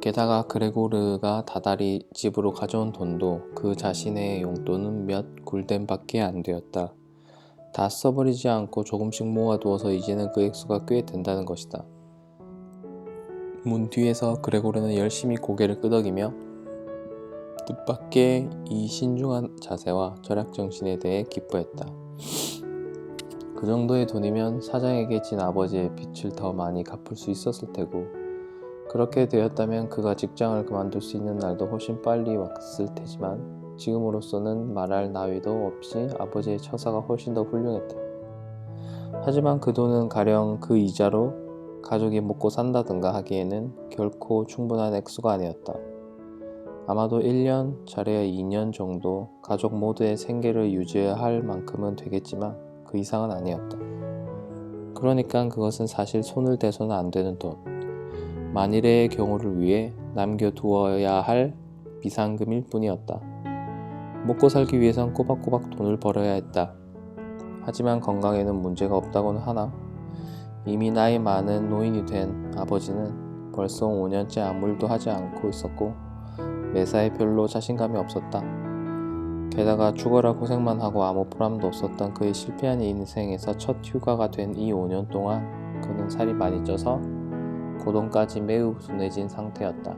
게다가 그레고르가 다달이 집으로 가져온 돈도 그 자신의 용돈은 몇 굴덴밖에 안 되었다. 다 써버리지 않고 조금씩 모아두어서 이제는 그 액수가 꽤 된다는 것이다. 문 뒤에서 그레고르는 열심히 고개를 끄덕이며 뜻밖의 이 신중한 자세와 절약정신에 대해 기뻐했다. 그 정도의 돈이면 사장에게 진 아버지의 빚을 더 많이 갚을 수 있었을 테고, 그렇게 되었다면 그가 직장을 그만둘 수 있는 날도 훨씬 빨리 왔을 테지만 지금으로서는 말할 나위도 없이 아버지의 처사가 훨씬 더 훌륭했다. 하지만 그 돈은 가령 그 이자로 가족이 먹고 산다든가 하기에는 결코 충분한 액수가 아니었다. 아마도 1년, 잘해야 2년 정도 가족 모두의 생계를 유지해야 할 만큼은 되겠지만 그 이상은 아니었다. 그러니까 그것은 사실 손을 대서는 안 되는 돈, 만일의 경우를 위해 남겨두어야 할 비상금일 뿐이었다. 먹고 살기 위해선 꼬박꼬박 돈을 벌어야 했다. 하지만 건강에는 문제가 없다고는 하나, 이미 나이 많은 노인이 된 아버지는 벌써 5년째 아무 일도 하지 않고 있었고 매사에 별로 자신감이 없었다. 게다가 죽어라 고생만 하고 아무 보람도 없었던 그의 실패한 인생에서 첫 휴가가 된 이 5년 동안 그는 살이 많이 쪄서 고돈까지 매우 둔해진 상태였다.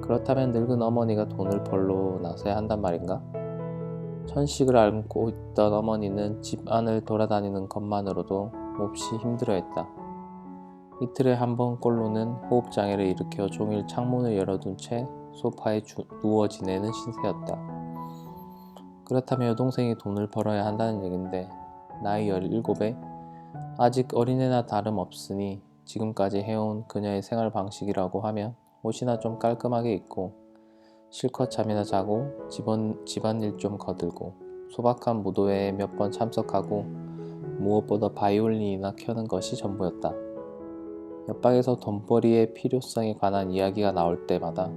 그렇다면 늙은 어머니가 돈을 벌러 나서야 한단 말인가? 천식을 앓고 있던 어머니는 집 안을 돌아다니는 것만으로도 몹시 힘들어했다. 이틀에 한 번꼴로는 호흡장애를 일으켜 종일 창문을 열어둔 채 소파에 누워 지내는 신세였다. 그렇다면 여동생이 돈을 벌어야 한다는 얘긴데 나이 17에 아직 어린애나 다름없으니 지금까지 해온 그녀의 생활 방식이라고 하면 옷이나 좀 깔끔하게 입고 실컷 잠이나 자고 집안일 좀 거들고 소박한 무도회에 몇 번 참석하고 무엇보다 바이올린이나 켜는 것이 전부였다. 옆방에서 돈벌이의 필요성에 관한 이야기가 나올 때마다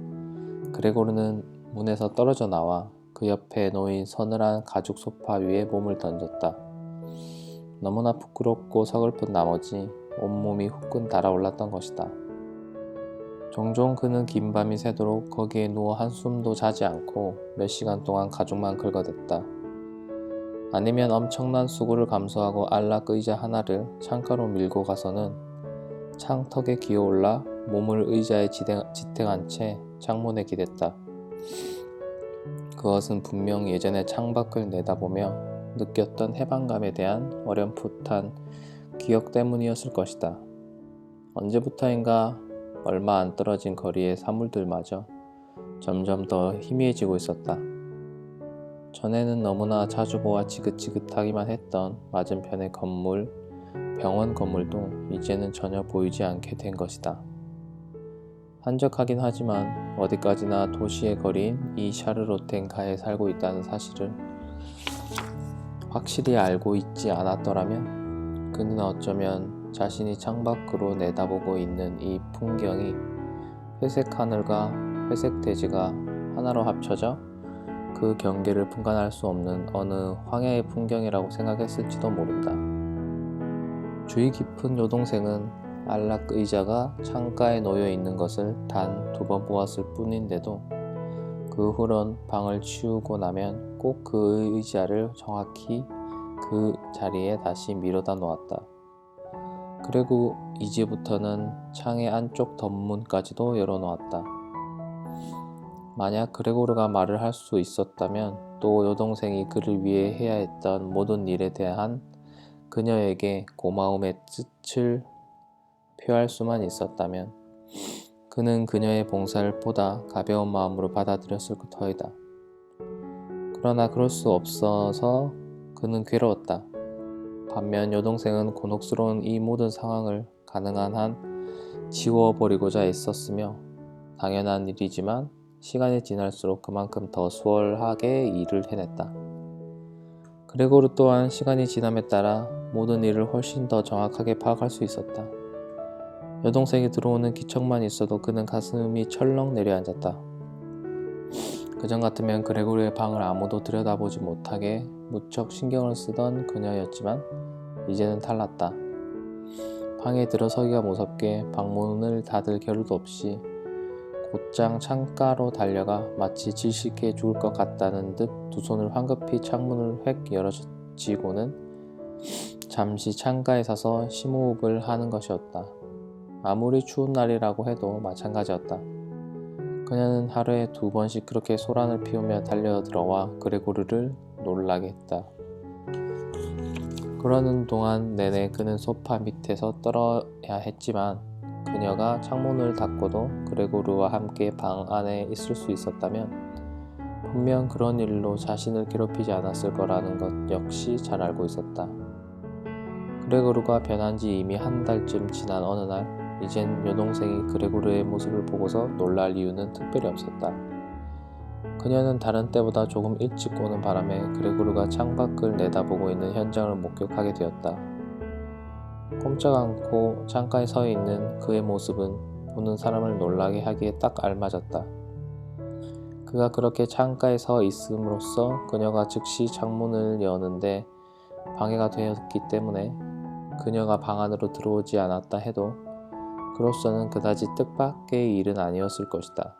그레고르는 문에서 떨어져 나와 그 옆에 놓인 서늘한 가죽 소파 위에 몸을 던졌다. 너무나 부끄럽고 서글픈 나머지 온몸이 후끈 달아올랐던 것이다. 종종 그는 긴 밤이 새도록 거기에 누워 한숨도 자지 않고 몇 시간 동안 가죽만 긁어댔다. 아니면 엄청난 수고를 감수하고 안락 의자 하나를 창가로 밀고 가서는 창턱에 기어올라 몸을 의자에 지탱한 채 창문에 기댔다. 그것은 분명 예전에 창밖을 내다보며 느꼈던 해방감에 대한 어렴풋한 기억 때문이었을 것이다. 언제부터인가 얼마 안 떨어진 거리의 사물들마저 점점 더 희미해지고 있었다. 전에는 너무나 자주 보아 지긋지긋하기만 했던 맞은편의 건물, 병원 건물도 이제는 전혀 보이지 않게 된 것이다. 한적하긴 하지만 어디까지나 도시의 거리인 이 샤르로텐가에 살고 있다는 사실을 확실히 알고 있지 않았더라면 그는 어쩌면 자신이 창밖으로 내다보고 있는 이 풍경이 회색 하늘과 회색 대지가 하나로 합쳐져 그 경계를 분간할 수 없는 어느 황야의 풍경이라고 생각했을지도 모른다. 주의 깊은 여동생은 안락 의자가 창가에 놓여 있는 것을 단 2번 보았을 뿐인데도 그 후론 방을 치우고 나면 꼭 그 의자를 정확히 그 자리에 다시 밀어다 놓았다. 그리고 이제부터는 창의 안쪽 덧문까지도 열어놓았다. 만약 그레고르가 말을 할 수 있었다면 또 여동생이 그를 위해 해야 했던 모든 일에 대한 그녀에게 고마움의 뜻을 표할 수만 있었다면 그는 그녀의 봉사를 보다 가벼운 마음으로 받아들였을 터이다. 그러나 그럴 수 없어서 그는 괴로웠다. 반면 여동생은 곤혹스러운 이 모든 상황을 가능한 한 지워버리고자 애썼으며 당연한 일이지만 시간이 지날수록 그만큼 더 수월하게 일을 해냈다. 그레고르 또한 시간이 지남에 따라 모든 일을 훨씬 더 정확하게 파악할 수 있었다. 여동생이 들어오는 기척만 있어도 그는 가슴이 철렁 내려앉았다. 그전 같으면 그레고르의 방을 아무도 들여다보지 못하게 무척 신경을 쓰던 그녀였지만 이제는 달랐다. 방에 들어서기가 무섭게 방문을 닫을 겨를도 없이 곧장 창가로 달려가 마치 질식해 죽을 것 같다는 듯 두 손을 황급히 창문을 획 열어쥐고는 잠시 창가에 서서 심호흡을 하는 것이었다. 아무리 추운 날이라고 해도 마찬가지였다. 그녀는 하루에 2번씩 그렇게 소란을 피우며 달려들어와 그레고르를 놀라게 했다. 그러는 동안 내내 그는 소파 밑에서 떨어야 했지만 그녀가 창문을 닫고도 그레고르와 함께 방 안에 있을 수 있었다면 분명 그런 일로 자신을 괴롭히지 않았을 거라는 것 역시 잘 알고 있었다. 그레고르가 변한 지 이미 한 달쯤 지난 어느 날 이젠 여동생이 그레고르의 모습을 보고서 놀랄 이유는 특별히 없었다. 그녀는 다른 때보다 조금 일찍 오는 바람에 그레고르가 창밖을 내다보고 있는 현장을 목격하게 되었다. 꼼짝 않고 창가에 서 있는 그의 모습은 보는 사람을 놀라게 하기에 딱 알맞았다. 그가 그렇게 창가에 서 있음으로써 그녀가 즉시 창문을 여는데 방해가 되었기 때문에 그녀가 방 안으로 들어오지 않았다 해도 그로서는 그다지 뜻밖의 일은 아니었을 것이다.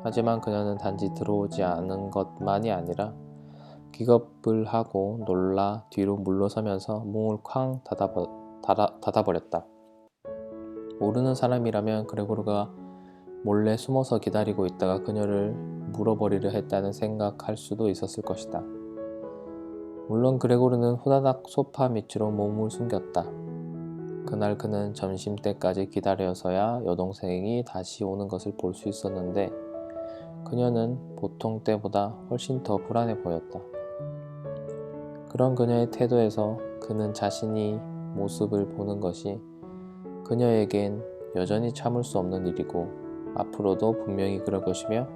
하지만 그녀는 단지 들어오지 않은 것만이 아니라 기겁을 하고 놀라 뒤로 물러서면서 문을 쾅 닫아버렸다. 모르는 사람이라면 그레고르가 몰래 숨어서 기다리고 있다가 그녀를 물어버리려 했다는 생각할 수도 있었을 것이다. 물론 그레고르는 후다닥 소파 밑으로 몸을 숨겼다. 그날 그는 점심때까지 기다려서야 여동생이 다시 오는 것을 볼 수 있었는데 그녀는 보통 때보다 훨씬 더 불안해 보였다. 그런 그녀의 태도에서 그는 자신이 모습을 보는 것이 그녀에겐 여전히 참을 수 없는 일이고 앞으로도 분명히 그럴 것이며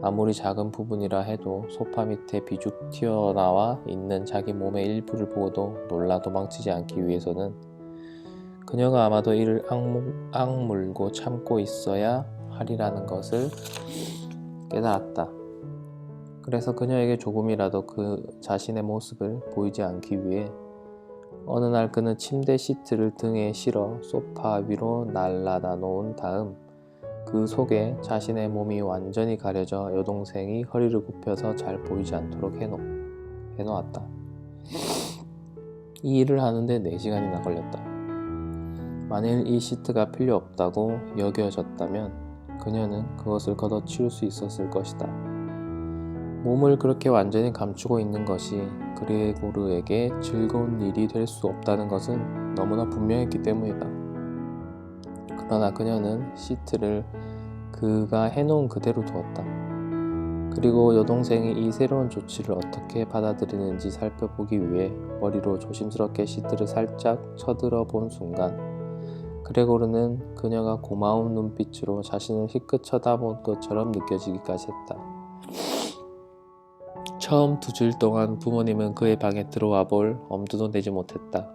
아무리 작은 부분이라 해도 소파 밑에 비죽 튀어나와 있는 자기 몸의 일부를 보고도 놀라 도망치지 않기 위해서는 그녀가 아마도 이를 악물고 참고 있어야 하리라는 것을 깨달았다. 그래서 그녀에게 조금이라도 그 자신의 모습을 보이지 않기 위해 어느 날 그는 침대 시트를 등에 실어 소파 위로 날라다 놓은 다음 그 속에 자신의 몸이 완전히 가려져 여동생이 허리를 굽혀서 잘 보이지 않도록 해놓았다. 이 일을 하는데 4시간이나 걸렸다. 만일 이 시트가 필요 없다고 여겨졌다면 그녀는 그것을 걷어치울 수 있었을 것이다. 몸을 그렇게 완전히 감추고 있는 것이 그레고르에게 즐거운 일이 될 수 없다는 것은 너무나 분명했기 때문이다. 그러나 그녀는 시트를 그가 해놓은 그대로 두었다. 그리고 여동생이 이 새로운 조치를 어떻게 받아들이는지 살펴보기 위해 머리로 조심스럽게 시트를 살짝 쳐들어 본 순간 그레고르는 그녀가 고마운 눈빛으로 자신을 희끗 쳐다본 것처럼 느껴지기까지 했다. 처음 2주일 동안 부모님은 그의 방에 들어와 볼 엄두도 내지 못했다.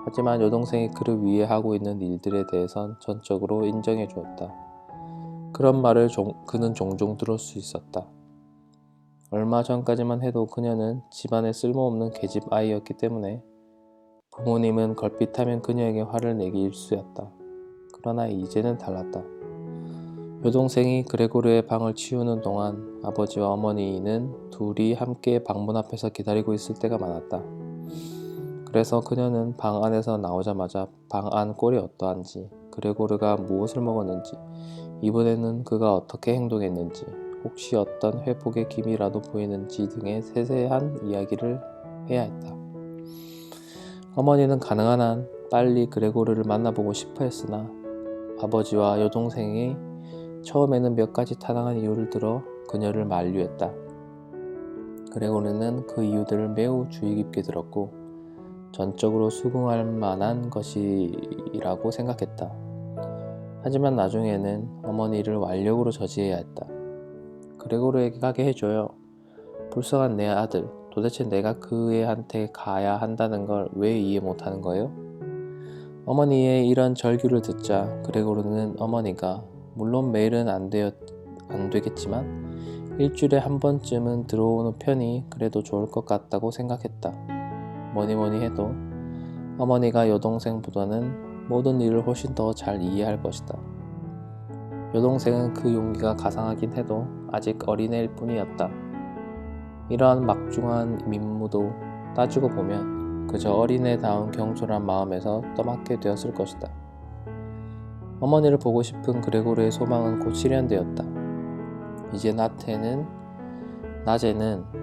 하지만 여동생이 그를 위해 하고 있는 일들에 대해선 전적으로 인정해 주었다. 그런 말을 그는 종종 들을 수 있었다. 얼마 전까지만 해도 그녀는 집안에 쓸모없는 계집 아이였기 때문에 부모님은 걸핏하면 그녀에게 화를 내기 일쑤였다. 그러나 이제는 달랐다. 여동생이 그레고르의 방을 치우는 동안 아버지와 어머니는 둘이 함께 방문 앞에서 기다리고 있을 때가 많았다. 그래서 그녀는 방 안에서 나오자마자 방 안 꼴이 어떠한지, 그레고르가 무엇을 먹었는지, 이번에는 그가 어떻게 행동했는지, 혹시 어떤 회복의 기미라도 보이는지 등의 세세한 이야기를 해야 했다. 어머니는 가능한 한 빨리 그레고르를 만나보고 싶어 했으나 아버지와 여동생이 처음에는 몇 가지 타당한 이유를 들어 그녀를 만류했다. 그레고르는 그 이유들을 매우 주의 깊게 들었고 전적으로 수긍할 만한 것이라고 생각했다. 하지만 나중에는 어머니를 완력으로 저지해야 했다. 그레고르에게 가게 해줘요. 불쌍한 내 아들, 도대체 내가 그 애한테 가야 한다는 걸 왜 이해 못하는 거예요? 어머니의 이런 절규를 듣자 그레고르는 어머니가 물론 매일은 안 되겠지만 일주일에 한 번쯤은 들어오는 편이 그래도 좋을 것 같다고 생각했다. 뭐니 해도 어머니가 여동생보다는 모든 일을 훨씬 더 잘 이해할 것이다. 여동생은 그 용기가 가상하긴 해도 아직 어린애일 뿐이었다. 이러한 막중한 임무도 따지고 보면 그저 어린애다운 경솔한 마음에서 떠맡게 되었을 것이다. 어머니를 보고 싶은 그레고르의 소망은 곧 실현되었다. 이제 낮에는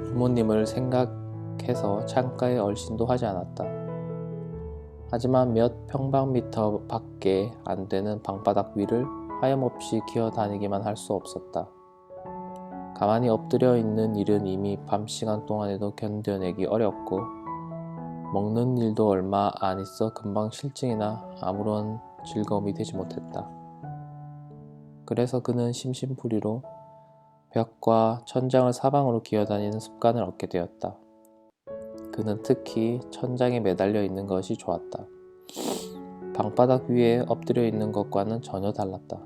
부모님을 생각해서 창가에 얼씬도 하지 않았다. 하지만 몇 평방미터 밖에 안 되는 방바닥 위를 하염없이 기어다니기만 할 수 없었다. 가만히 엎드려 있는 일은 이미 밤 시간 동안에도 견뎌내기 어렵고 먹는 일도 얼마 안 있어 금방 실증이나 아무런 즐거움이 되지 못했다. 그래서 그는 심심풀이로 벽과 천장을 사방으로 기어다니는 습관을 얻게 되었다. 그는 특히 천장에 매달려 있는 것이 좋았다. 방바닥 위에 엎드려 있는 것과는 전혀 달랐다.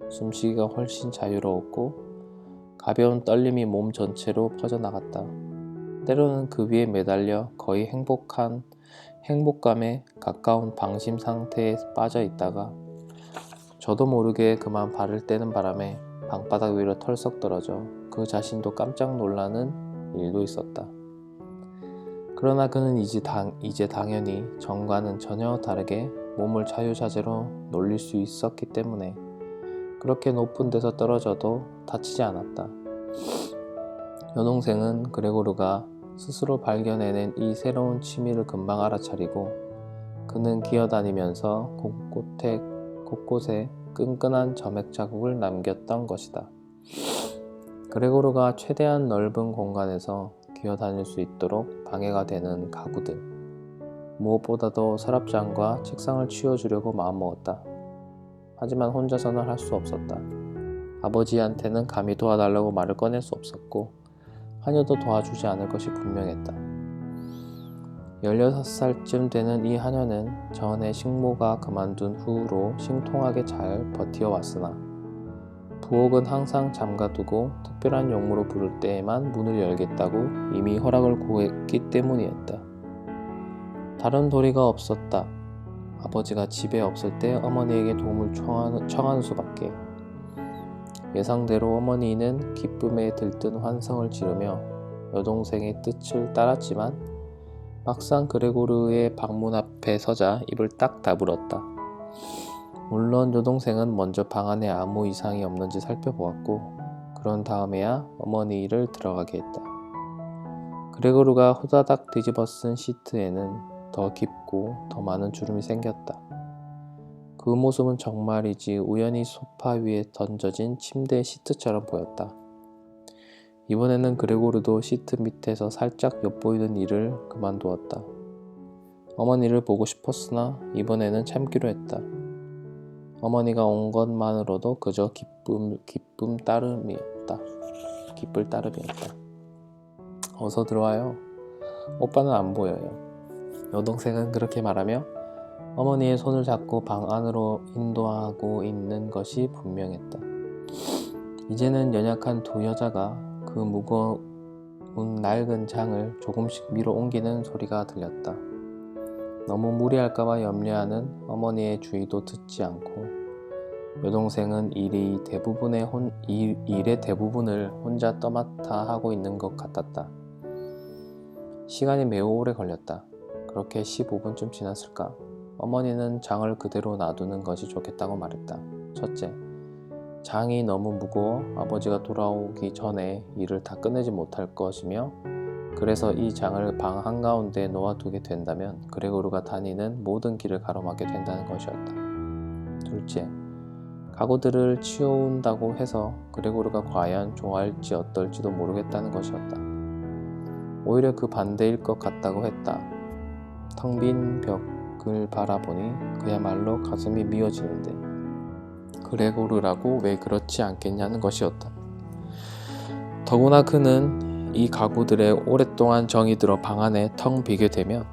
숨쉬기가 훨씬 자유로웠고 가벼운 떨림이 몸 전체로 퍼져나갔다. 때로는 그 위에 매달려 거의 행복감에 가까운 방심 상태에 빠져 있다가 저도 모르게 그만 발을 떼는 바람에 방바닥 위로 털썩 떨어져 그 자신도 깜짝 놀라는 일도 있었다. 그러나 그는 이제 당연히 전과는 전혀 다르게 몸을 자유자재로 놀릴 수 있었기 때문에 그렇게 높은 데서 떨어져도 다치지 않았다. 여동생은 그레고르가 스스로 발견해낸 이 새로운 취미를 금방 알아차리고 그는 기어다니면서 곳곳에 끈끈한 점액 자국을 남겼던 것이다. 그레고르가 최대한 넓은 공간에서 기어다닐 수 있도록 방해가 되는 가구들, 무엇보다도 서랍장과 책상을 치워주려고 마음먹었다. 하지만 혼자서는 할 수 없었다. 아버지한테는 감히 도와달라고 말을 꺼낼 수 없었고 하녀도 도와주지 않을 것이 분명했다. 16살쯤 되는 이 하녀는 전에 식모가 그만둔 후로 신통하게 잘 버티어왔으나 부엌은 항상 잠가두고 특별한 용무로 부를 때에만 문을 열겠다고 이미 허락을 구했기 때문이었다. 다른 도리가 없었다. 아버지가 집에 없을 때 어머니에게 도움을 청하는 수밖에. 예상대로 어머니는 기쁨에 들뜬 환성을 지르며 여동생의 뜻을 따랐지만 막상 그레고르의 방문 앞에 서자 입을 딱 다물었다. 물론 여동생은 먼저 방 안에 아무 이상이 없는지 살펴보았고 그런 다음에야 어머니를 들어가게 했다. 그레고르가 후다닥 뒤집어 쓴 시트에는 더 깊고 더 많은 주름이 생겼다. 그 모습은 정말이지 우연히 소파 위에 던져진 침대 시트처럼 보였다. 이번에는 그레고르도 시트 밑에서 살짝 엿보이는 일을 그만두었다. 어머니를 보고 싶었으나 이번에는 참기로 했다. 어머니가 온 것만으로도 그저 기쁠 따름이었다. 어서 들어와요. 오빠는 안 보여요. 여동생은 그렇게 말하며 어머니의 손을 잡고 방 안으로 인도하고 있는 것이 분명했다. 이제는 연약한 두 여자가 그 무거운 낡은 장을 조금씩 밀어 옮기는 소리가 들렸다. 너무 무리할까봐 염려하는 어머니의 주의도 듣지 않고 여동생은 일의 대부분을 혼자 떠맡아 하고 있는 것 같았다. 시간이 매우 오래 걸렸다. 그렇게 15분쯤 지났을까? 어머니는 장을 그대로 놔두는 것이 좋겠다고 말했다. 첫째, 장이 너무 무거워 아버지가 돌아오기 전에 일을 다 끝내지 못할 것이며 그래서 이 장을 방 한가운데에 놓아두게 된다면 그레고르가 다니는 모든 길을 가로막게 된다는 것이었다. 둘째, 가구들을 치워온다고 해서 그레고르가 과연 좋아할지 어떨지도 모르겠다는 것이었다. 오히려 그 반대일 것 같다고 했다. 텅 빈 벽을 바라보니 그야말로 가슴이 미어지는데 그레고르라고 왜 그렇지 않겠냐는 것이었다. 더구나 그는 이 가구들에 오랫동안 정이 들어 방 안에 텅 비게 되면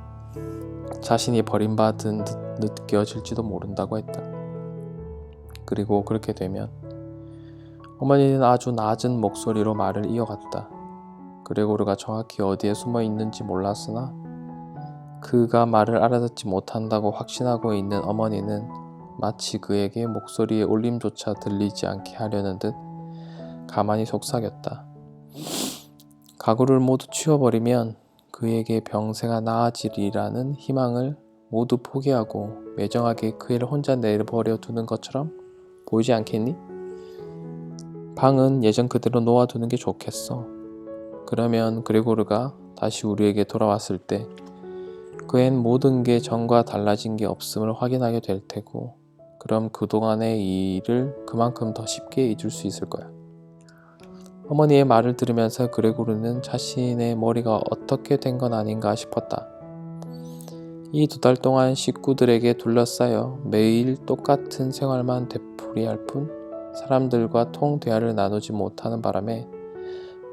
자신이 버림받은 듯 느껴질지도 모른다고 했다. 그리고 그렇게 되면 어머니는 아주 낮은 목소리로 말을 이어갔다. 그레고르가 정확히 어디에 숨어 있는지 몰랐으나 그가 말을 알아듣지 못한다고 확신하고 있는 어머니는 마치 그에게 목소리의 울림조차 들리지 않게 하려는 듯 가만히 속삭였다. 가구를 모두 치워버리면 그에게 병세가 나아지리라는 희망을 모두 포기하고 매정하게 그 애를 혼자 내버려 두는 것처럼 보이지 않겠니? 방은 예전 그대로 놓아두는 게 좋겠어. 그러면 그레고르가 다시 우리에게 돌아왔을 때 그 앤 모든 게 전과 달라진 게 없음을 확인하게 될 테고, 그럼 그동안의 일을 그만큼 더 쉽게 잊을 수 있을 거야. 어머니의 말을 들으면서 그레고르는 자신의 머리가 어떻게 된 건 아닌가 싶었다. 이 2달 동안 식구들에게 둘러싸여 매일 똑같은 생활만 되풀이할 뿐 사람들과 통대화를 나누지 못하는 바람에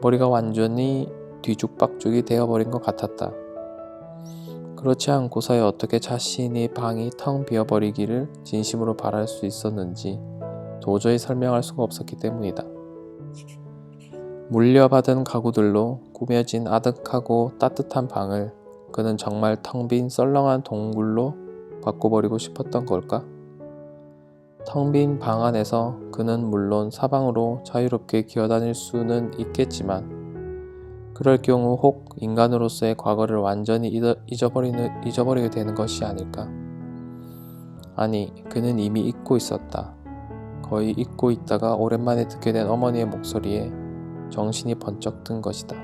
머리가 완전히 뒤죽박죽이 되어버린 것 같았다. 그렇지 않고서야 어떻게 자신의 방이 텅 비어버리기를 진심으로 바랄 수 있었는지 도저히 설명할 수가 없었기 때문이다. 물려받은 가구들로 꾸며진 아득하고 따뜻한 방을 그는 정말 텅 빈 썰렁한 동굴로 바꿔버리고 싶었던 걸까? 텅 빈 방 안에서 그는 물론 사방으로 자유롭게 기어다닐 수는 있겠지만 그럴 경우 혹 인간으로서의 과거를 완전히 잊어버리게 되는 것이 아닐까? 아니, 그는 이미 잊고 있었다. 거의 잊고 있다가 오랜만에 듣게 된 어머니의 목소리에 정신이 번쩍 든 것이다.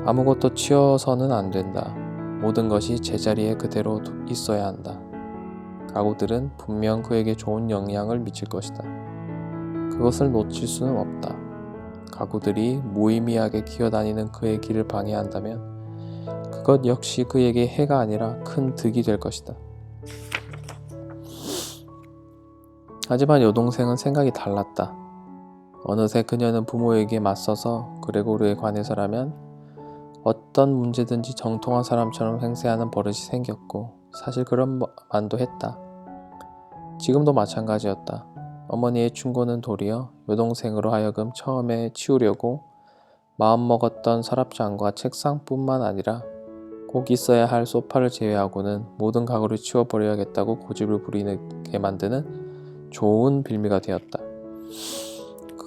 아무것도 치워서는 안 된다. 모든 것이 제자리에 그대로 있어야 한다. 가구들은 분명 그에게 좋은 영향을 미칠 것이다. 그것을 놓칠 수는 없다. 가구들이 무의미하게 기어다니는 그의 길을 방해한다면 그것 역시 그에게 해가 아니라 큰 득이 될 것이다. 하지만 여동생은 생각이 달랐다. 어느새 그녀는 부모에게 맞서서 그레고르에 관해서라면 어떤 문제든지 정통한 사람처럼 행세하는 버릇이 생겼고 사실 그런 만도 했다. 지금도 마찬가지였다. 어머니의 충고는 도리어 여동생으로 하여금 처음에 치우려고 마음먹었던 서랍장과 책상뿐만 아니라 꼭 있어야 할 소파를 제외하고는 모든 가구를 치워버려야겠다고 고집을 부리게 만드는 좋은 빌미가 되었다.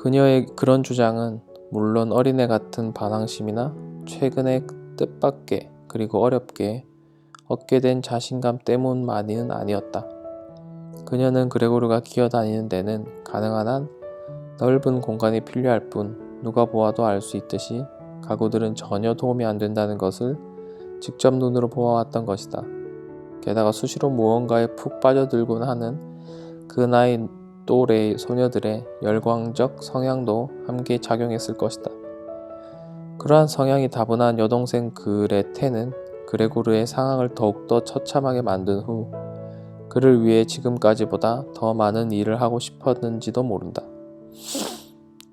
그녀의 그런 주장은 물론 어린애 같은 반항심이나 최근에 뜻밖의 그리고 어렵게 얻게 된 자신감 때문만은 아니었다. 그녀는 그레고르가 기어다니는 데는 가능한 한 넓은 공간이 필요할 뿐 누가 보아도 알 수 있듯이 가구들은 전혀 도움이 안 된다는 것을 직접 눈으로 보아왔던 것이다. 게다가 수시로 무언가에 푹 빠져들곤 하는 그 나이 또래의 소녀들의 열광적 성향도 함께 작용했을 것이다. 그러한 성향이 다분한 여동생 그레테는 그레고르의 상황을 더욱더 처참하게 만든 후 그를 위해 지금까지보다 더 많은 일을 하고 싶었는지도 모른다.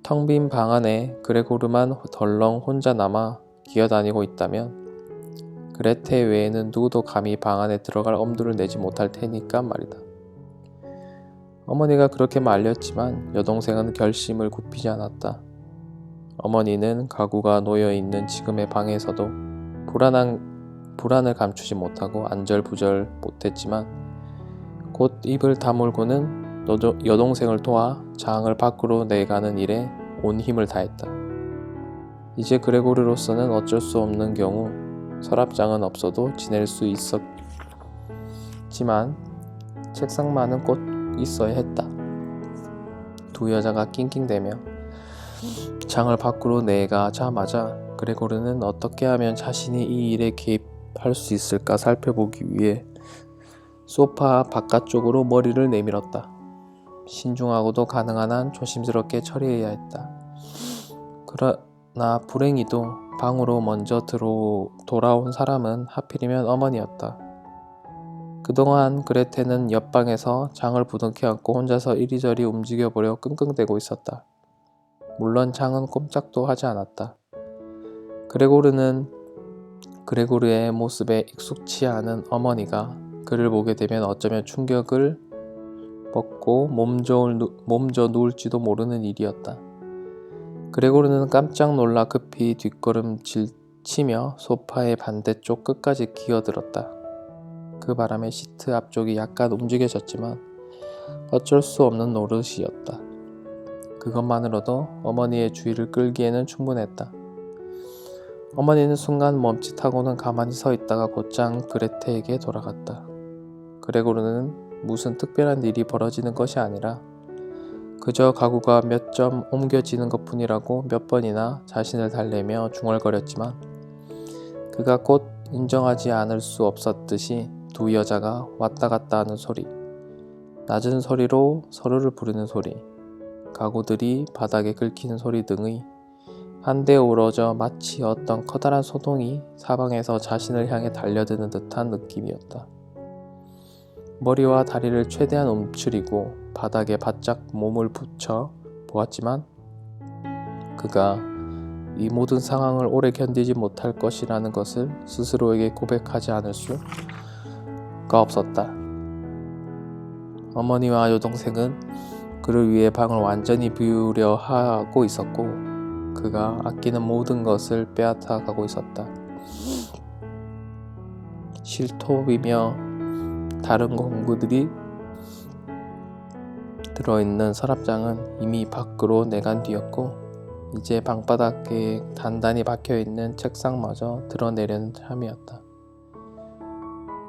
텅 빈 방 안에 그레고르만 덜렁 혼자 남아 기어다니고 있다면 그레테 외에는 누구도 감히 방 안에 들어갈 엄두를 내지 못할 테니까 말이다. 어머니가 그렇게 말렸지만 여동생은 결심을 굽히지 않았다. 어머니는 가구가 놓여있는 지금의 방에서도 불안을 감추지 못하고 안절부절 못했지만 곧 입을 다물고는 여동생을 도와 장을 밖으로 내가는 일에 온 힘을 다했다. 이제 그레고르로서는 어쩔 수 없는 경우 서랍장은 없어도 지낼 수 있었지만 책상만은 꼭 있어야 했다. 두 여자가 낑낑대며 장을 밖으로 내가자마자 그레고르는 어떻게 하면 자신이 이 일에 개입할 수 있을까 살펴보기 위해 소파 바깥쪽으로 머리를 내밀었다. 신중하고도 가능한 한 조심스럽게 처리해야 했다. 그러나 불행히도 방으로 먼저 돌아온 사람은 하필이면 어머니였다. 그동안 그레테는 옆방에서 장을 부둥켜 안고 혼자서 이리저리 움직여보려 끙끙대고 있었다. 물론 장은 꼼짝도 하지 않았다. 그레고르의 모습에 익숙치 않은 어머니가 그를 보게 되면 어쩌면 충격을 먹고 몸져 누울지도 모르는 일이었다. 그레고르는 깜짝 놀라 급히 뒷걸음질 치며 소파의 반대쪽 끝까지 기어들었다. 그 바람에 시트 앞쪽이 약간 움직여졌지만 어쩔 수 없는 노릇이었다. 그것만으로도 어머니의 주의를 끌기에는 충분했다. 어머니는 순간 멈칫하고는 가만히 서 있다가 곧장 그레테에게 돌아갔다. 그레고르는 무슨 특별한 일이 벌어지는 것이 아니라 그저 가구가 몇 점 옮겨지는 것뿐이라고 몇 번이나 자신을 달래며 중얼거렸지만 그가 곧 인정하지 않을 수 없었듯이 두 여자가 왔다 갔다 하는 소리, 낮은 소리로 서로를 부르는 소리, 가구들이 바닥에 긁히는 소리 등의 한데 우러져 마치 어떤 커다란 소동이 사방에서 자신을 향해 달려드는 듯한 느낌이었다. 머리와 다리를 최대한 움츠리고 바닥에 바짝 몸을 붙여 보았지만 그가 이 모든 상황을 오래 견디지 못할 것이라는 것을 스스로에게 고백하지 않을 수가 없었다. 어머니와 여동생은 그를 위해 방을 완전히 비우려 하고 있었고 그가 아끼는 모든 것을 빼앗아 가고 있었다. 실톱이며 다른 공구들이 들어있는 서랍장은 이미 밖으로 내간 뒤였고 이제 방바닥에 단단히 박혀있는 책상마저 드러내려는 참이었다.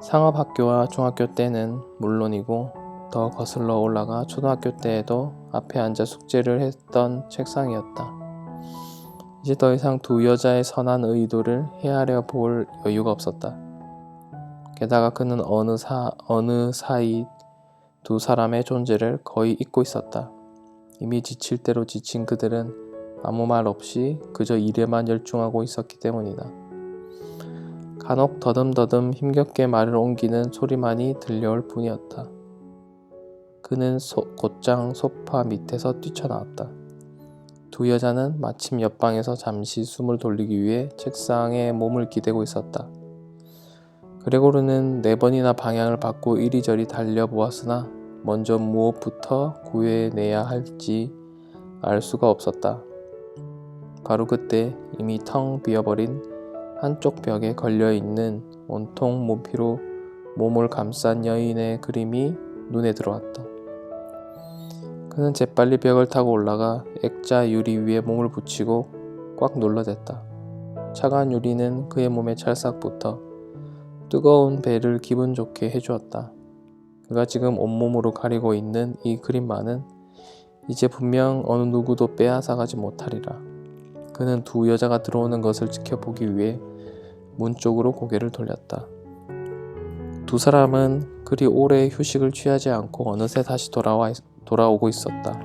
상업학교와 중학교 때는 물론이고 더 거슬러 올라가 초등학교 때에도 앞에 앉아 숙제를 했던 책상이었다. 이제 더 이상 두 여자의 선한 의도를 헤아려 볼 여유가 없었다. 게다가 그는 어느 사이 두 사람의 존재를 거의 잊고 있었다. 이미 지칠 대로 지친 그들은 아무 말 없이 그저 일에만 열중하고 있었기 때문이다. 간혹 더듬더듬 힘겹게 말을 옮기는 소리만이 들려올 뿐이었다. 그는 곧장 소파 밑에서 뛰쳐나왔다. 두 여자는 마침 옆방에서 잠시 숨을 돌리기 위해 책상에 몸을 기대고 있었다. 그레고르는 4번이나 방향을 바꾸어 이리저리 달려보았으나 먼저 무엇부터 구해내야 할지 알 수가 없었다. 바로 그때 이미 텅 비어버린 한쪽 벽에 걸려있는 온통 모피로 몸을 감싼 여인의 그림이 눈에 들어왔다. 그는 재빨리 벽을 타고 올라가 액자 유리 위에 몸을 붙이고 꽉 눌러댔다. 차가운 유리는 그의 몸에 찰싹 붙어 뜨거운 배를 기분 좋게 해주었다. 그가 지금 온몸으로 가리고 있는 이 그림만은 이제 분명 어느 누구도 빼앗아가지 못하리라. 그는 두 여자가 들어오는 것을 지켜보기 위해 문 쪽으로 고개를 돌렸다. 두 사람은 그리 오래 휴식을 취하지 않고 어느새 다시 돌아오고 있었다.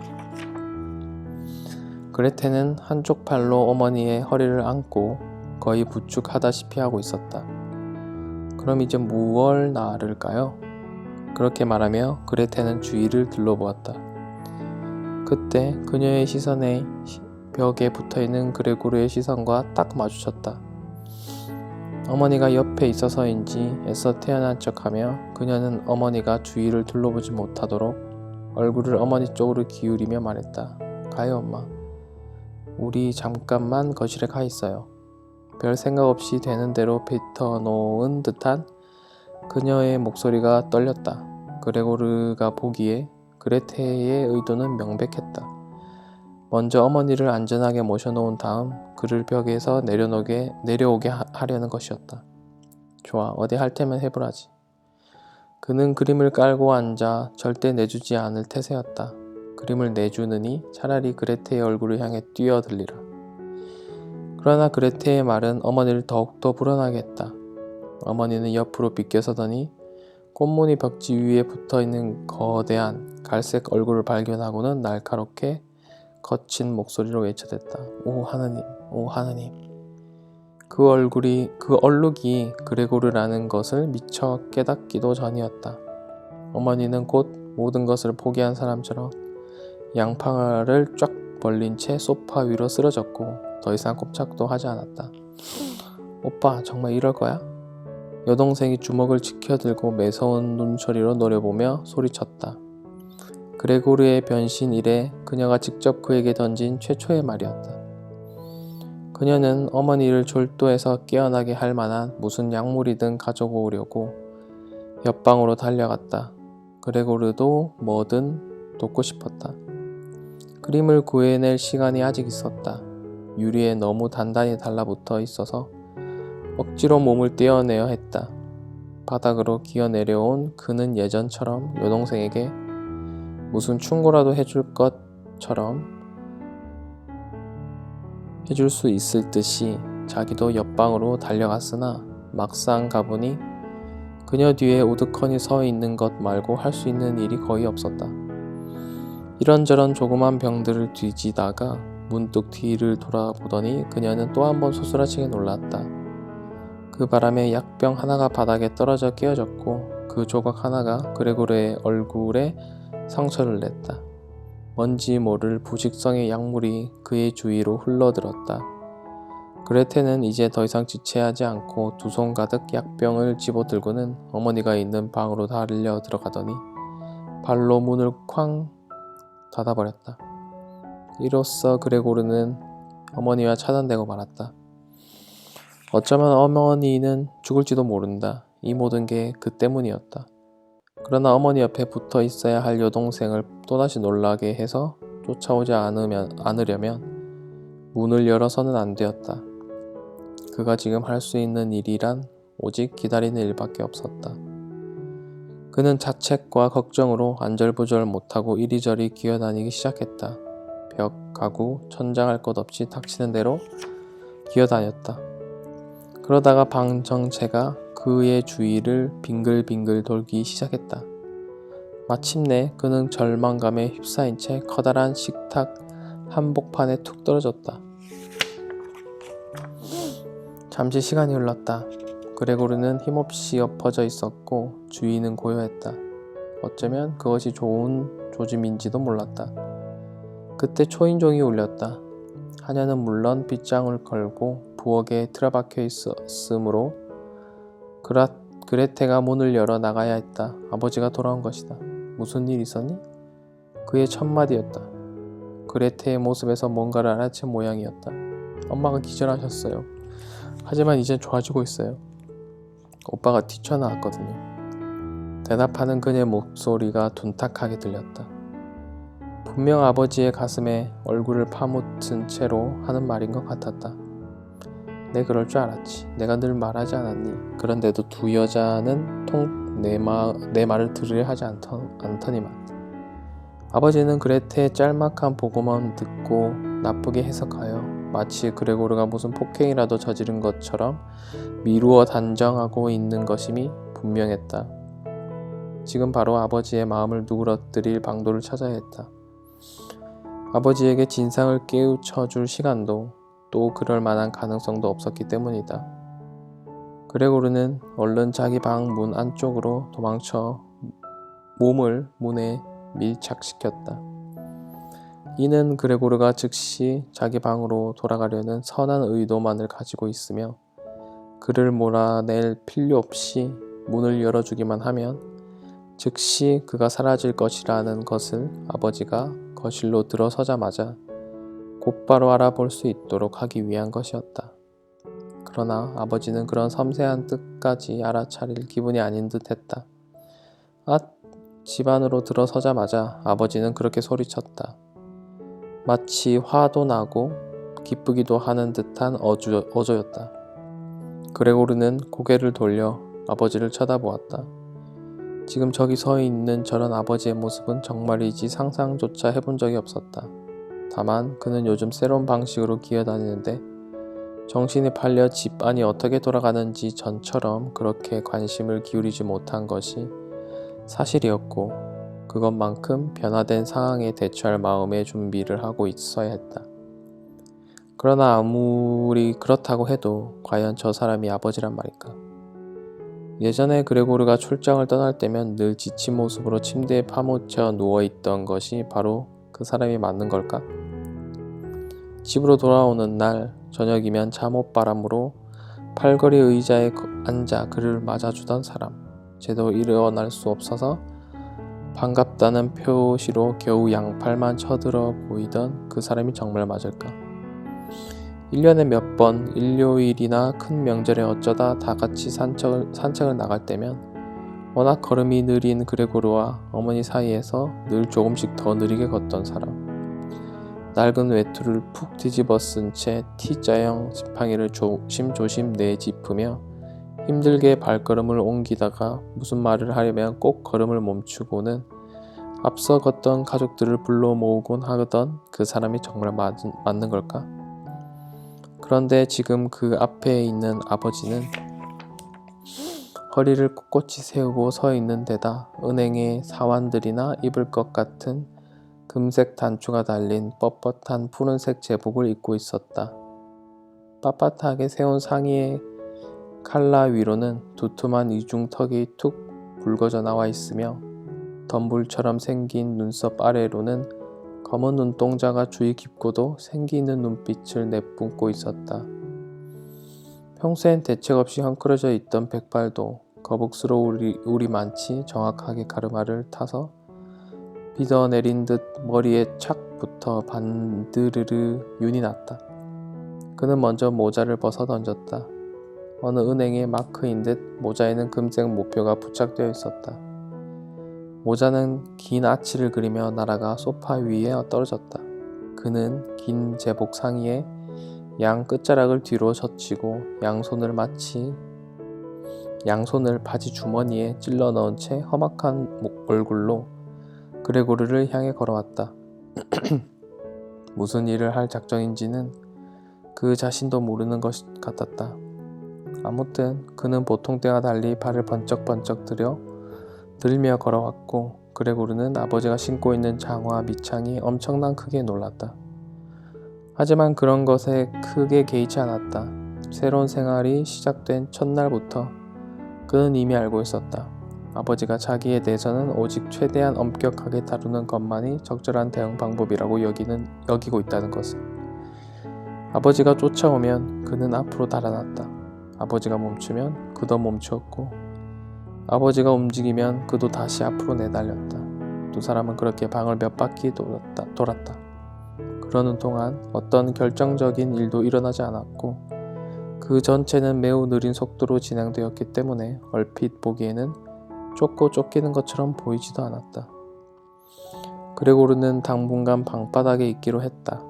그레테는 한쪽 팔로 어머니의 허리를 안고 거의 부축하다시피 하고 있었다. 그럼 이제 무얼 나를까요? 그렇게 말하며 그레테는 주위를 둘러보았다. 그때 그녀의 시선에 벽에 붙어있는 그레고르의 시선과 딱 마주쳤다. 어머니가 옆에 있어서인지 애써 태어난 척하며 그녀는 어머니가 주위를 둘러보지 못하도록 얼굴을 어머니 쪽으로 기울이며 말했다. 가요 엄마. 우리 잠깐만 거실에 가 있어요. 별 생각 없이 되는 대로 뱉어놓은 듯한 그녀의 목소리가 떨렸다. 그레고르가 보기에 그레테의 의도는 명백했다. 먼저 어머니를 안전하게 모셔놓은 다음 그를 벽에서 내려오게 하려는 것이었다. 좋아, 어디 할 테면 해보라지. 그는 그림을 깔고 앉아 절대 내주지 않을 태세였다. 그림을 내주느니 차라리 그레테의 얼굴을 향해 뛰어들리라. 그러나 그레테의 말은 어머니를 더욱더 불안하게 했다. 어머니는 옆으로 비껴서더니 꽃무늬 벽지 위에 붙어있는 거대한 갈색 얼굴을 발견하고는 날카롭게 거친 목소리로 외쳐댔다. 오 하느님, 오 하느님. 그 얼룩이 그레고르라는 것을 미처 깨닫기도 전이었다. 어머니는 곧 모든 것을 포기한 사람처럼 양팔을 쫙 벌린 채 소파 위로 쓰러졌고 더 이상 꼼짝도 하지 않았다. 오빠 정말 이럴 거야? 여동생이 주먹을 치켜들고 매서운 눈초리로 노려보며 소리쳤다. 그레고르의 변신 이래 그녀가 직접 그에게 던진 최초의 말이었다. 그녀는 어머니를 졸도해서 깨어나게 할 만한 무슨 약물이든 가져오려고 옆방으로 달려갔다. 그레고르도 뭐든 돕고 싶었다. 그림을 구해낼 시간이 아직 있었다. 유리에 너무 단단히 달라붙어 있어서 억지로 몸을 떼어내야 했다. 바닥으로 기어내려온 그는 예전처럼 여동생에게 무슨 충고라도 해줄 것처럼 해줄 수 있을 듯이 자기도 옆방으로 달려갔으나 막상 가보니 그녀 뒤에 우두커니 서 있는 것 말고 할 수 있는 일이 거의 없었다. 이런저런 조그만 병들을 뒤지다가 문득 뒤를 돌아보더니 그녀는 또 한 번 소스라치게 놀랐다. 그 바람에 약병 하나가 바닥에 떨어져 깨어졌고 그 조각 하나가 그레고르의 얼굴에 상처를 냈다. 뭔지 모를 부식성의 약물이 그의 주위로 흘러들었다. 그레테는 이제 더 이상 지체하지 않고 두 손 가득 약병을 집어들고는 어머니가 있는 방으로 달려 들어가더니 발로 문을 쾅 닫아버렸다. 이로써 그레고르는 어머니와 차단되고 말았다. 어쩌면 어머니는 죽을지도 모른다. 이 모든 게 그 때문이었다. 그러나 어머니 옆에 붙어 있어야 할 여동생을 또다시 놀라게 해서 쫓아오지 않으려면 문을 열어서는 안 되었다. 그가 지금 할 수 있는 일이란 오직 기다리는 일밖에 없었다. 그는 자책과 걱정으로 안절부절 못하고 이리저리 기어다니기 시작했다. 벽, 가구, 천장 할 것 없이 닥치는 대로 기어다녔다. 그러다가 방 전체가 그의 주위를 빙글빙글 돌기 시작했다. 마침내 그는 절망감에 휩싸인 채 커다란 식탁 한복판에 툭 떨어졌다. 잠시 시간이 흘렀다. 그레고르는 힘없이 엎어져 있었고 주위는 고요했다. 어쩌면 그것이 좋은 조짐인지도 몰랐다. 그때 초인종이 울렸다. 하녀는 물론 빗장을 걸고 부엌에 틀어박혀 있었으므로 그레테가 문을 열어 나가야 했다. 아버지가 돌아온 것이다. 무슨 일 있었니? 그의 첫 마디였다. 그레테의 모습에서 뭔가를 알아챈 모양이었다. 엄마가 기절하셨어요. 하지만 이젠 좋아지고 있어요. 오빠가 뛰쳐나왔거든요. 대답하는 그녀의 목소리가 둔탁하게 들렸다. 분명 아버지의 가슴에 얼굴을 파묻은 채로 하는 말인 것 같았다. 내 그럴 줄 알았지. 내가 늘 말하지 않았니? 그런데도 두 여자는 내 말을 들으려 하지 않더니만. 아버지는 그레테의 짤막한 보고만 듣고 나쁘게 해석하여 마치 그레고르가 무슨 폭행이라도 저지른 것처럼 미루어 단정하고 있는 것임이 분명했다. 지금 바로 아버지의 마음을 누그러뜨릴 방도를 찾아야 했다. 아버지에게 진상을 깨우쳐줄 시간도 또 그럴 만한 가능성도 없었기 때문이다. 그레고르는 얼른 자기 방 문 안쪽으로 도망쳐 몸을 문에 밀착시켰다. 이는 그레고르가 즉시 자기 방으로 돌아가려는 선한 의도만을 가지고 있으며 그를 몰아낼 필요 없이 문을 열어주기만 하면 즉시 그가 사라질 것이라는 것을 아버지가 거실로 들어서자마자 곧바로 알아볼 수 있도록 하기 위한 것이었다. 그러나 아버지는 그런 섬세한 뜻까지 알아차릴 기분이 아닌 듯 했다. 집 안으로 들어서자마자 아버지는 그렇게 소리쳤다. 마치 화도 나고 기쁘기도 하는 듯한 어조였다. 그레고르는 고개를 돌려 아버지를 쳐다보았다. 지금 저기 서 있는 저런 아버지의 모습은 정말이지 상상조차 해본 적이 없었다. 다만 그는 요즘 새로운 방식으로 기어다니는데 정신이 팔려 집 안이 어떻게 돌아가는지 전처럼 그렇게 관심을 기울이지 못한 것이 사실이었고 그것만큼 변화된 상황에 대처할 마음의 준비를 하고 있어야 했다. 그러나 아무리 그렇다고 해도 과연 저 사람이 아버지란 말일까? 예전에 그레고르가 출장을 떠날 때면 늘 지친 모습으로 침대에 파묻혀 누워있던 것이 바로 그 사람이 맞는 걸까? 집으로 돌아오는 날 저녁이면 잠옷바람으로 팔걸이 의자에 앉아 그를 맞아주던 사람, 제도 일어날 수 없어서 반갑다는 표시로 겨우 양팔만 쳐들어 보이던 그 사람이 정말 맞을까? 1년에 몇 번 일요일이나 큰 명절에 어쩌다 다 같이 산책을 나갈 때면 워낙 걸음이 느린 그레고르와 어머니 사이에서 늘 조금씩 더 느리게 걷던 사람. 낡은 외투를 푹 뒤집어 쓴 채 T자형 지팡이를 조심조심 내짚으며 힘들게 발걸음을 옮기다가 무슨 말을 하려면 꼭 걸음을 멈추고는 앞서 걷던 가족들을 불러 모으곤 하던 그 사람이 정말 맞는 걸까? 그런데 지금 그 앞에 있는 아버지는 허리를 꼿꼿이 세우고 서 있는 데다 은행의 사환들이나 입을 것 같은 금색 단추가 달린 뻣뻣한 푸른색 제복을 입고 있었다. 빳빳하게 세운 상의의 칼라 위로는 두툼한 이중턱이 툭 붉어져 나와 있으며 덤불처럼 생긴 눈썹 아래로는 검은 눈동자가 주의 깊고도 생기 있는 눈빛을 내뿜고 있었다. 평소엔 대책 없이 헝클어져 있던 백발도 거북스러우리 많지 정확하게 가르마를 타서 빗어내린 듯 머리에 착 붙어 반드르르 윤이 났다. 그는 먼저 모자를 벗어 던졌다. 어느 은행의 마크인 듯 모자에는 금색 모표가 부착되어 있었다. 모자는 긴 아치를 그리며 날아가 소파 위에 떨어졌다. 그는 긴 제복 상의에 양 끝자락을 뒤로 젖히고 양손을 바지 주머니에 찔러 넣은 채 험악한 얼굴로 그레고르를 향해 걸어왔다. 무슨 일을 할 작정인지는 그 자신도 모르는 것 같았다. 아무튼 그는 보통 때와 달리 발을 번쩍번쩍 들며 걸어왔고 그레고르는 아버지가 신고 있는 장화 밑창이 엄청난 크기에 놀랐다. 하지만 그런 것에 크게 개의치 않았다. 새로운 생활이 시작된 첫날부터 그는 이미 알고 있었다. 아버지가 자기에 대해서는 오직 최대한 엄격하게 다루는 것만이 적절한 대응 방법이라고 여기고 있다는 것을. 아버지가 쫓아오면 그는 앞으로 달아났다. 아버지가 멈추면 그도 멈추었고 아버지가 움직이면 그도 다시 앞으로 내달렸다. 두 사람은 그렇게 방을 몇 바퀴 돌았다. 그러는 동안 어떤 결정적인 일도 일어나지 않았고 그 전체는 매우 느린 속도로 진행되었기 때문에 얼핏 보기에는 쫓고 쫓기는 것처럼 보이지도 않았다. 그레고르는 당분간 방바닥에 있기로 했다.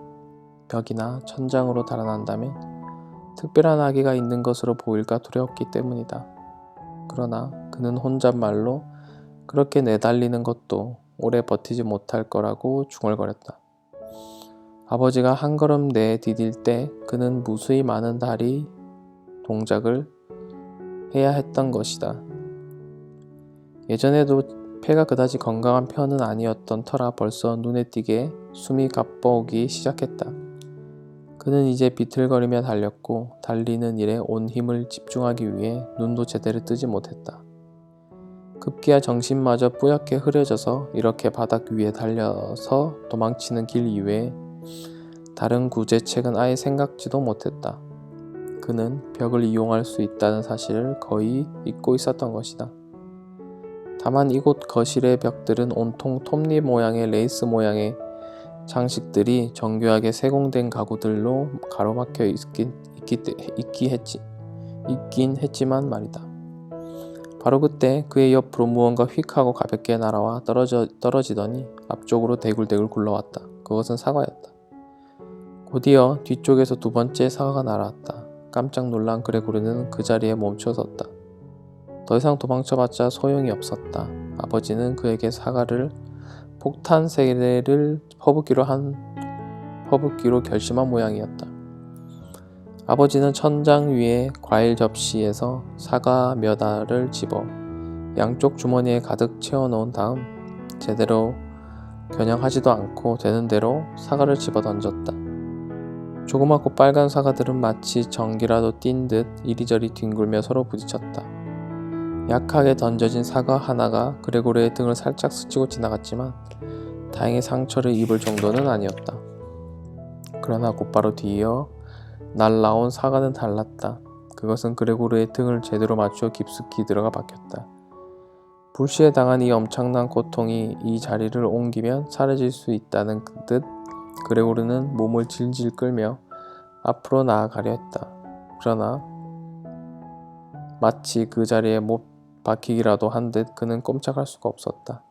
벽이나 천장으로 달아난다면 특별한 악의가 있는 것으로 보일까 두려웠기 때문이다. 그러나 그는 혼잣말로 그렇게 내달리는 것도 오래 버티지 못할 거라고 중얼거렸다. 아버지가 한 걸음 내디딜 때 그는 무수히 많은 다리 동작을 해야 했던 것이다. 예전에도 폐가 그다지 건강한 편은 아니었던 터라 벌써 눈에 띄게 숨이 가빠오기 시작했다. 그는 이제 비틀거리며 달렸고 달리는 일에 온 힘을 집중하기 위해 눈도 제대로 뜨지 못했다. 급기야 정신마저 뿌옇게 흐려져서 이렇게 바닥 위에 달려서 도망치는 길 이외에 다른 구제책은 아예 생각지도 못했다. 그는 벽을 이용할 수 있다는 사실을 거의 잊고 있었던 것이다. 다만 이곳 거실의 벽들은 온통 톱니 모양의 레이스 모양의 장식들이 정교하게 세공된 가구들로 가로막혀 있긴 했지만 말이다. 바로 그때 그의 옆으로 무언가 휙 하고 가볍게 날아와 떨어지더니 앞쪽으로 대굴대굴 굴러왔다. 그것은 사과였다. 곧이어 뒤쪽에서 두 번째 사과가 날아왔다. 깜짝 놀란 그레고르는 그 자리에 멈춰섰다. 더 이상 도망쳐봤자 소용이 없었다. 아버지는 그에게 사과를 폭탄 세례를 퍼붓기로 결심한 모양이었다. 아버지는 천장 위에 과일 접시에서 사과 몇 알을 집어 양쪽 주머니에 가득 채워놓은 다음 제대로 겨냥하지도 않고 되는 대로 사과를 집어 던졌다. 조그맣고 빨간 사과들은 마치 전기라도 띈 듯 이리저리 뒹굴며 서로 부딪혔다. 약하게 던져진 사과 하나가 그레고르의 등을 살짝 스치고 지나갔지만 다행히 상처를 입을 정도는 아니었다. 그러나 곧바로 뒤이어 날라온 사과는 달랐다. 그것은 그레고르의 등을 제대로 맞추어 깊숙이 들어가 박혔다. 불시에 당한 이 엄청난 고통이 이 자리를 옮기면 사라질 수 있다는 듯 그레고르는 몸을 질질 끌며 앞으로 나아가려 했다. 그러나 마치 그 자리에 못 박히기라도 한 듯 그는 꼼짝할 수가 없었다.